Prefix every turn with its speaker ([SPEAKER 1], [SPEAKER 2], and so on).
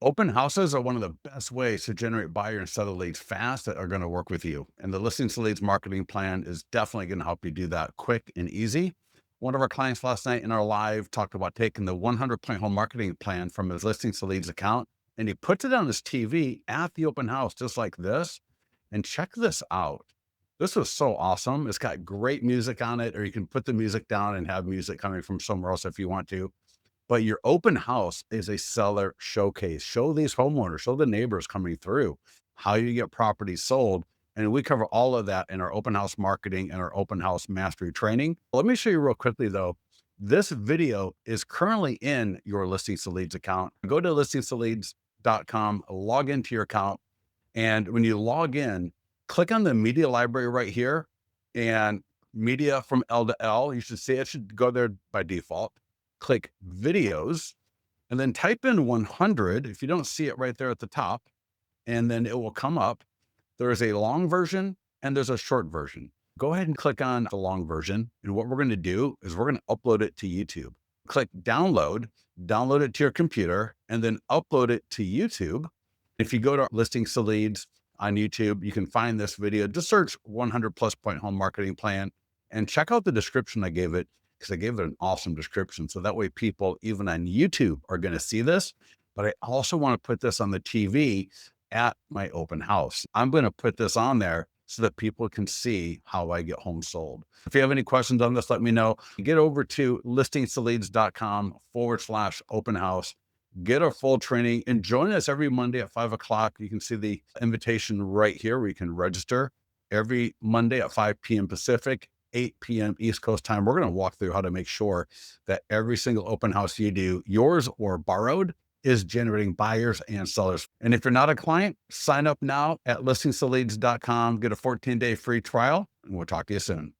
[SPEAKER 1] Open houses are one of the best ways to generate buyer and seller leads fast that are going to work with you. And the listings to leads marketing plan is definitely going to help you do that quick and easy. One of our clients last night in our live talked about taking the 100-point home marketing plan from his listings to leads account and he puts it on his TV at the open house, just like this. And check this out. This was so awesome. It's got great music on it, or you can put the music down and have music coming from somewhere else if you want to. But your open house is a seller showcase. Show these homeowners, show the neighbors coming through how you get properties sold. And we cover all of that in our open house marketing and our open house mastery training. Let me show you real quickly though. This video is currently in your listings to leads account. Go to listings2leads.com, log into your account. And when you log in, click on the media library right here and media from L to L. You should see it should go there by default. Click videos and then type in 100 if you don't see it right there at the top, and then it will come up. There is a long version and there's a short version. Go ahead and click on the long version. And what we're going to do is we're going to upload it to YouTube. Click download, download it to your computer, and then upload it to YouTube. If you go to listings to leads on YouTube, you can find this video. Just search 100+ point home marketing plan and check out the description I gave it, because I gave it an awesome description. So that way people, even on YouTube, are going to see this. But I also want to put this on the TV at my open house. I'm going to put this on there so that people can see how I get homes sold. If you have any questions on this, let me know. Get over to listings2leads.com/open house. Get our full training and join us every Monday at 5 o'clock. You can see the invitation right here where you can register every Monday at 5 p.m. Pacific, 8 p.m. East Coast time. We're going to walk through how to make sure that every single open house you do, yours or borrowed, is generating buyers and sellers. And if you're not a client, sign up now at listings2leads.com, get a 14-day free trial, and we'll talk to you soon.